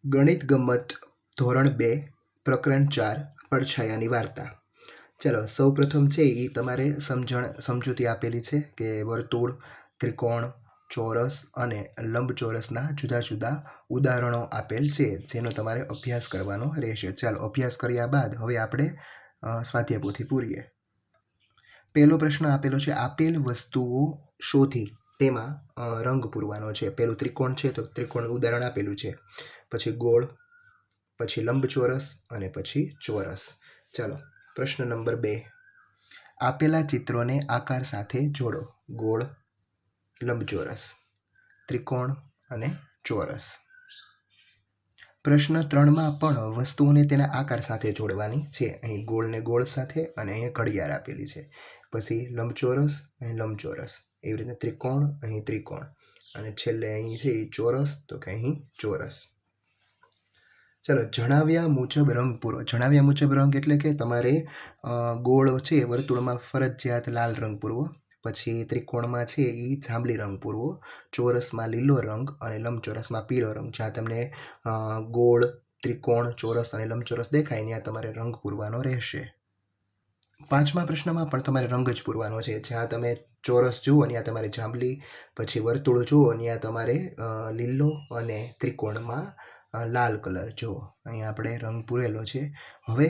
ગણિત ગમ્મત ધોરણ 2 પ્રકરણ 4 પડછાયાની વાર્તા. ચાલો સૌપ્રથમ છે એ તમારે સમજૂતી આપેલી છે કે વર્તુળ, ત્રિકોણ, ચોરસ અને લંબચોરસના જુદા જુદા ઉદાહરણો આપેલ છે જેનો તમારે અભ્યાસ કરવાનો રહેશે. ચાલો અભ્યાસ કર્યા બાદ હવે આપણે સ્વાધ્યાય પોથી પૂરીએ. પહેલો પ્રશ્ન આપેલો છે, આપેલ વસ્તુઓ શોધી તેમાં રંગ પૂરવાનો છે. પેલું ત્રિકોણ છે તો ત્રિકોણનું ઉદાહરણ આપેલું છે, પછી ગોળ, પછી લંબચોરસ અને પછી ચોરસ. ચાલો પ્રશ્ન નંબર 2, આપેલા ચિત્રોને આકાર સાથે જોડો. ગોળ, લંબચોરસ, ત્રિકોણ અને ચોરસ. પ્રશ્ન 3માં પણ વસ્તુઓને તેના આકાર સાથે જોડવાની છે. અહીં ગોળને ગોળ સાથે અને અહીં ઘડિયાળ આપેલી છે. પછી લંબચોરસ, અહીં લંબચોરસ, એવી રીતે ત્રિકોણ, અહીં ત્રિકોણ, અને છેલ્લે અહીં છે ચોરસ તો કે અહીં ચોરસ. ચાલો જણાવ્યા મુજબ રંગ પૂરો. જણાવ્યા મુજબ રંગ એટલે કે તમારે ગોળ છે વર્તુળમાં ફરજિયાત લાલ રંગ પૂરવો, પછી ત્રિકોણમાં છે એ જાંબલી રંગ પૂરવો, ચોરસમાં લીલો રંગ અને લંબચોરસમાં પીળો રંગ. જ્યાં તમને ગોળ, ત્રિકોણ, ચોરસ અને લંબચોરસ દેખાય ત્યાં તમારે રંગ પૂરવાનો રહેશે. 5મા પ્રશ્નમાં પણ તમારે રંગ જ પૂરવાનો છે. જ્યાં તમે ચોરસ જુઓ ત્યાં તમારે જાંબલી, પછી વર્તુળ જુઓ ત્યાં તમારે લીલો અને ત્રિકોણમાં લાલ કલર જુઓ. અહીં આપણે રંગ પૂરેલો છે. હવે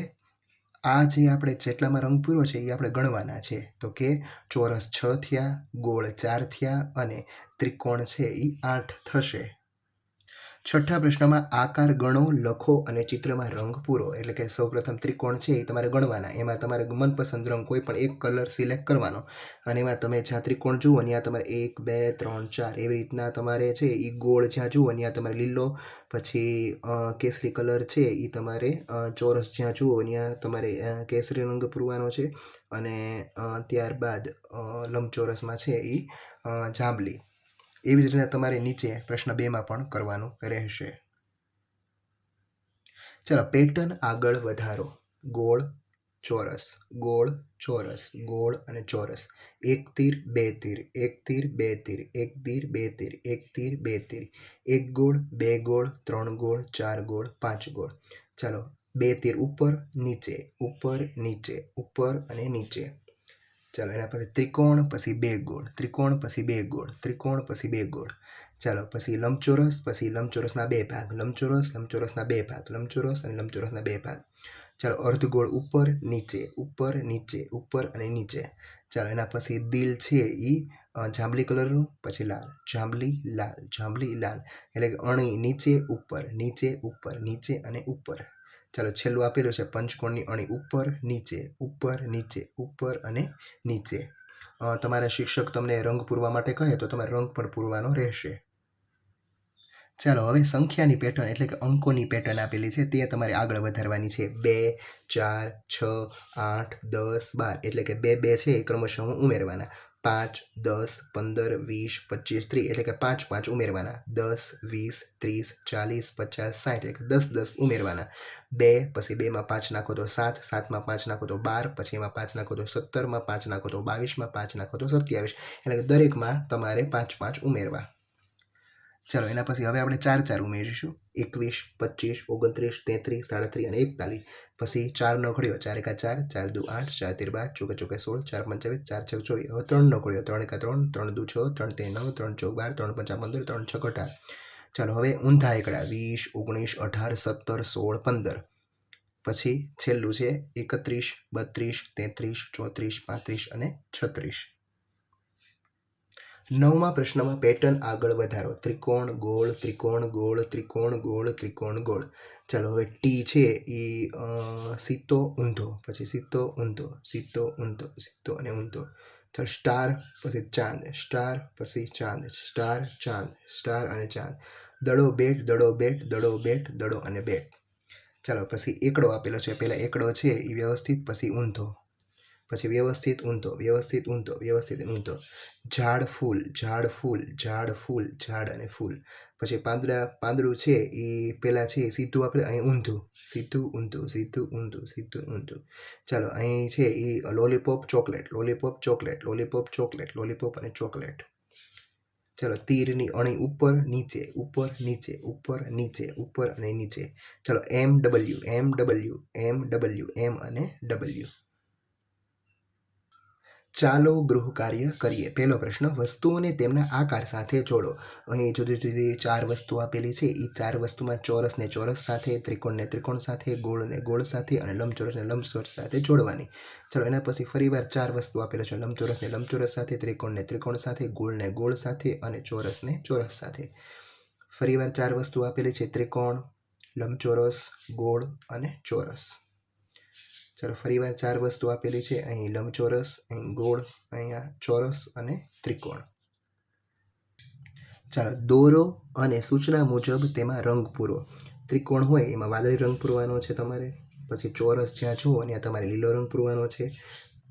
આ જે આપણે જેટલામાં રંગ પૂર્યો છે એ આપણે ગણવાના છે. તો કે ચોરસ 6 થયા, ગોળ 4 થયા અને ત્રિકોણ છે એ 8 થશે. 6થા પ્રશ્નમાં આકાર ગણો, લખો અને ચિત્રમાં રંગ પૂરો. એટલે કે સૌપ્રથમ ત્રિકોણ છે એ તમારે ગણવાના. એમાં તમારે મનપસંદ રંગ કોઈ પણ એક કલર સિલેક્ટ કરવાનો અને એમાં તમે જ્યાં ત્રિકોણ જુઓ ત્યાં તમારે 1, 2, 3, 4 એવી રીતના તમારે છે એ ગોળ જ્યાં જુઓ ત્યાં તમારે લીલો, પછી કેસરી કલર છે એ તમારે ચોરસ જ્યાં જુઓ ત્યાં તમારે કેસરી રંગ પૂરવાનો છે, અને ત્યારબાદ લંબચોરસમાં છે એ જાંબલી. એવી જ રીતે તમારે નીચે પ્રશ્ન 2માં પણ કરવાનું રહેશે. ચાલો પેટર્ન આગળ વધારો. ગોળ, ચોરસ, ગોળ, ચોરસ, ગોળ અને ચોરસ. 1 તીર, 2 તીર, 1 તીર, 2 તીર, 1 તીર, 2 તીર, 1 તીર, 2 તીર, 1 ગોળ, 2 ગોળ, 3 ગોળ, 4 ગોળ, 5 ગોળ. ચાલો 2 તીર ઉપર, નીચે, ઉપર, નીચે, ઉપર અને નીચે. ચાલો એના પછી ત્રિકોણ, પછી 2 ગોળ, ત્રિકોણ, પછી 2 ગોળ, ત્રિકોણ, પછી 2 ગોળ. ચાલો પછી લંબચોરસ, પછી લંબચોરસના 2 ભાગ, લંબચોરસ, લંબચોરસના 2 ભાગ, લંબચોરસ અને લંબચોરસના 2 ભાગ. ચાલો અર્ધગોળ ઉપર, નીચે, ઉપર, નીચે, ઉપર અને નીચે. ચાલો એના પછી દિલ છે એ જાંબલી કલરનું, પછી લાલ, જાંબલી, લાલ, જાંબલી, લાલ. એટલે કે અણી નીચે, ઉપર, નીચે, ઉપર, નીચે અને ઉપર. ચાલો છેલ્લું આપેલું છે પંચકોણની અણી ઉપર, નીચે, ઉપર, નીચે, ઉપર અને નીચે. તમારા શિક્ષક તમને રંગ પૂરવા માટે કહે તો તમારે રંગ પણ પૂરવાનો રહેશે. ચાલો હવે સંખ્યાની પેટર્ન એટલે કે અંકોની પેટર્ન આપેલી છે તે તમારે આગળ વધારવાની છે. 2, 4, 6, 8, 10, 12 એટલે કે 2, 2 છે એ ક્રમશઃ ઉમેરવાના. 5, 10, 15, 20, 25, 30 એટલે કે 5, 5 ઉમેરવાના. 10, 20, 30, 40, 50, 60 એટલે કે 10, 10 ઉમેરવાના. 2, પછી 2માં 5 નાખો તો 7, 7માં 5 નાખો તો 12, પછી એમાં 5 નાખો તો 17, માં 5 નાખો તો 22, માં 5 નાખો તો 27. એટલે કે દરેકમાં તમારે 5, 5 ઉમેરવા. ચાલો એના પછી હવે આપણે 4, 4 ઉમેરીશું. 21, 25, 29, 33, 37 અને 41. પછી 4 નો ઘડિયો, 4 એકા 4, 4 દુ 8, 4 તેર 12, ચોકે ચોકે 16, 4 પંચા 24, 4 છક 24. હવે 3 નો ઘડિયો, 3 એકા 3, 3 દુ 6, 3 તેર 9, 3 ચોક 12, 3 પંચા 15, 3 છક 18. ચાલો હવે ઊંધા એકડા 20, 19, 18, 17, 16, 15. પછી છેલ્લું છે 31, 32, 33, 34, 35 અને 36. 9મા પ્રશ્નમાં પેટર્ન આગળ વધારો. ત્રિકોણ, ગોળ, ત્રિકોણ, ગોળ, ત્રિકોણ, ગોળ, ત્રિકોણ, ગોળ. ચાલો હવે ટી છે એ સીધો ઊંધો, પછી સીધો ઊંધો, સીધો ઊંધો, સીધો અને ઊંધો. ચાલો સ્ટાર, પછી ચાંદ, સ્ટાર, પછી ચાંદ, સ્ટાર, ચાંદ, સ્ટાર અને ચાંદ. દડો બેટ, દડો બેટ, દડો બેટ, દડો અને બેટ. ચાલો પછી એકડો આપેલો છે. પહેલાં એકડો છે એ વ્યવસ્થિત, પછી ઊંધો, પછી વ્યવસ્થિત ઊંધો, વ્યવસ્થિત ઊંધો, વ્યવસ્થિત ઊંધો. ઝાડ, ફૂલ, ઝાડ, ફૂલ, ઝાડ, ફૂલ, ઝાડ અને ફૂલ. પછી પાંદડું છે એ પહેલાં છે એ સીધું આપણે અહીં ઊંધું, સીધું ઊંધું, સીધું ઊંધું, સીધું ઊંધું. ચાલો અહીં છે એ lollipop, chocolate, lollipop, chocolate, lollipop, chocolate, lollipop અને ચોકલેટ. ચલો તીરની અણી ઉપર નીચે ઉપર નીચે ઉપર નીચે ઉપર અને નીચે. ચલો M W M W M W M અને ડબલ્યુ. ચાલો ગૃહ કાર્ય કરીએ. પહેલો પ્રશ્ન, વસ્તુઓને તેમના આકાર સાથે જોડો. અહીં જુદી જુદી 4 વસ્તુ આપેલી છે. એ 4 વસ્તુમાં ચોરસને ચોરસ સાથે, ત્રિકોણને ત્રિકોણ સાથે, ગોળને ગોળ સાથે અને લંબચોરસને લંબચોરસ સાથે જોડવાની. ચલો એના પછી ફરીવાર 4 વસ્તુ આપેલો છે. લંબચોરસને લંબચોરસ સાથે, ત્રિકોણને ત્રિકોણ સાથે, ગોળને ગોળ સાથે અને ચોરસને ચોરસ સાથે. ફરીવાર 4 વસ્તુ આપેલી છે. ત્રિકોણ, લંબચોરસ, ગોળ અને ચોરસ. ચલો ફરીવાર 4 વસ્તુ આપેલી છે. અહીં લંબચોરસ, અહીં ગોળ, અહીંયા ચોરસ અને ત્રિકોણ. ચાલો દોરો અને સૂચના મુજબ તેમાં રંગ પૂરો. ત્રિકોણ હોય એમાં વાદળી રંગ પૂરવાનો છે તમારે. પછી ચોરસ જ્યાં જુઓ ત્યાં તમારે લીલો રંગ પૂરવાનો છે.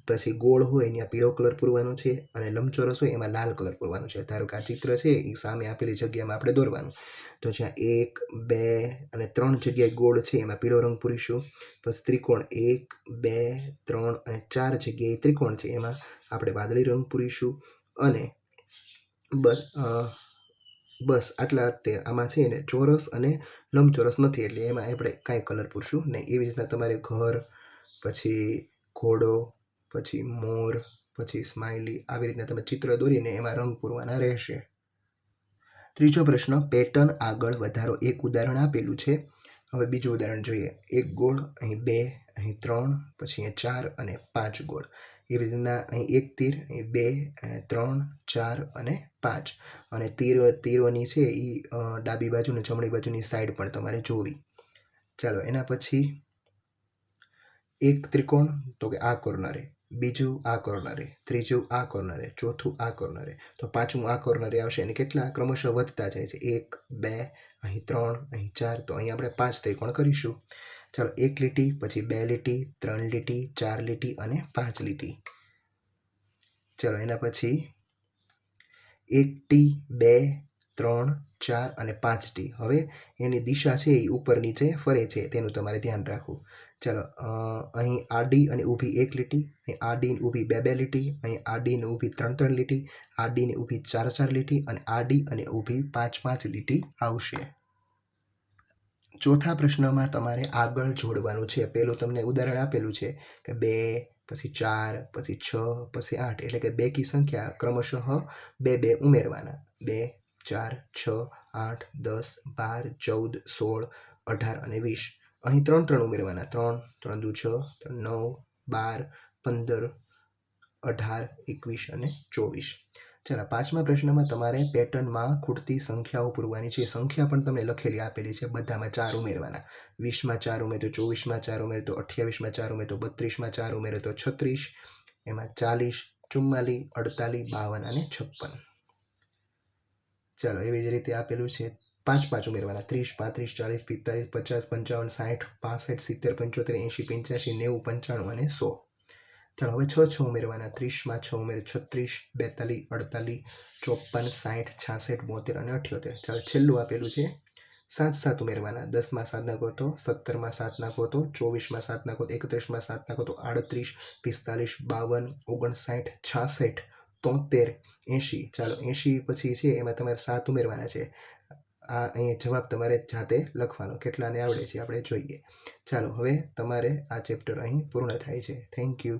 પછી ગોળ હોય ત્યાં પીળો કલર પૂરવાનો છે અને લંબચોરસ હોય એમાં લાલ કલર પૂરવાનો છે. ધારો કે આ ચિત્ર છે એ સામે આપેલી જગ્યામાં આપણે દોરવાનું. તો જ્યાં 1, 2 અને 3 જગ્યાએ ગોળ છે એમાં પીળો રંગ પૂરીશું. પછી ત્રિકોણ 1, 2, 3 અને 4 જગ્યાએ ત્રિકોણ છે એમાં આપણે વાદળી રંગ પૂરીશું. અને બસ આટલા તે આમાં છે ને ચોરસ અને લંબચોરસ નથી એટલે એમાં આપણે કાંઈ કલર પૂરશું નહીં. એવી રીતના તમારે ઘર, પછી ઘોડો, પછી મોર, પછી સ્માઇલી આવી રીતના તમે ચિત્ર દોરીને એમાં રંગ પૂરવાના રહેશે. ત્રીજો પ્રશ્ન, પેટર્ન આગળ વધારો. એક ઉદાહરણ આપેલું છે. હવે બીજું ઉદાહરણ જોઈએ. એક ગોળ, અહીં 2, અહીં 3, પછી અહીં 4 અને 5 ગોળ. એવી રીતના અહીં એક તીર, અહીં 2, 3, 4 અને 5. અને તીરોની છે એ ડાબી બાજુ ને જમણી બાજુની સાઈડ પણ તમારે જોવી. ચાલો એના પછી એક ત્રિકોણ, તો કે આ કોર્નરે, બીજું આ કોર્નરે, ત્રીજું આ કોર્નરે, ચોથું આ કોર્નરે, તો પાંચમું આ કોર્નરે આવશે. અને કેટલા ક્રમશઃ વધતા જાય છે. 1, 2, અહીં 3, અહીં 4, તો અહીં આપણે 5 ત્રિકોણ કરીશું. ચાલો એક લીટી, પછી 2 લીટી, 3 લીટી, 4 લીટી અને 5 લીટી. ચાલો એના પછી 1 ટી, 2, 3, 4 અને 5 ટી. હવે એની દિશા છે એ ઉપર નીચે ફરે છે તેનું તમારે ધ્યાન રાખવું. ચાલો અહીં આડી અને ઊભી 1 લીટી, અહીં આડી ઊભી 2 લીટી, અહીં આડી અને ઊભી 3 લીટી, આડી અને ઊભી 4 લીટી અને આડી અને ઊભી 5 લીટી આવશે. ચોથા પ્રશ્નમાં તમારે આગળ જોડવાનું છે. પહેલું તમને ઉદાહરણ આપેલું છે કે 2, પછી 4, પછી 6, પછી 8, એટલે કે બેકી સંખ્યા ક્રમશઃ 2 2 ઉમેરવાના. 2, 4, 6, 8, 10, 12, 14, 16, 18 અને 20. અહીં 3 3 ઉમેરવાના. 3, 3 દુ 6, 3 9, 12, 15, 18, 21 અને 24. ચાલો પાંચમા પ્રશ્નમાં તમારે પેટર્નમાં ખૂટતી સંખ્યાઓ પૂરવાની છે. સંખ્યા પણ તમને લખેલી આપેલી છે. બધામાં 4 ઉમેરવાના. 20માં 4 ઉમેરો તો 24માં 4 ઉમેરો તો 28માં 4 ઉમેરો તો 32માં 4 ઉમેરો તો 36, એમાં 40, 44, 48, 52 અને 56. ચાલો એવી જ રીતે આપેલું છે. 5 5 ઉમેરવાના. 30, 35, 40, 45, 50, 55, 60, 65, 75, 80, 85, 90, 95 અને 100. ચાલો હવે 6 6 ઉમેરવાના. 30માં 6 ઉમેરો 36, 42, 48, 54, 60, 66, 72 અને 78. ચાલો છેલ્લું આપેલું છે. 7 7 ઉમેરવાના. 10માં 7 નાખો તો 17માં 7 નાખો તો 24માં 7 નાખો તો 31માં 7 નાખો તો 38, 45, 52, 59, 66, 73, 80. ચાલો 80 પછી છે એમાં તમારે 7 ઉમેરવાના છે. આ અહીં જવાબ તમારે જાતે લખવાનો. કેટલાને આવડે છે આપણે જોઈએ. ચાલો હવે તમારે આ ચેપ્ટર અહીં પૂર્ણ થાય છે. Thank you.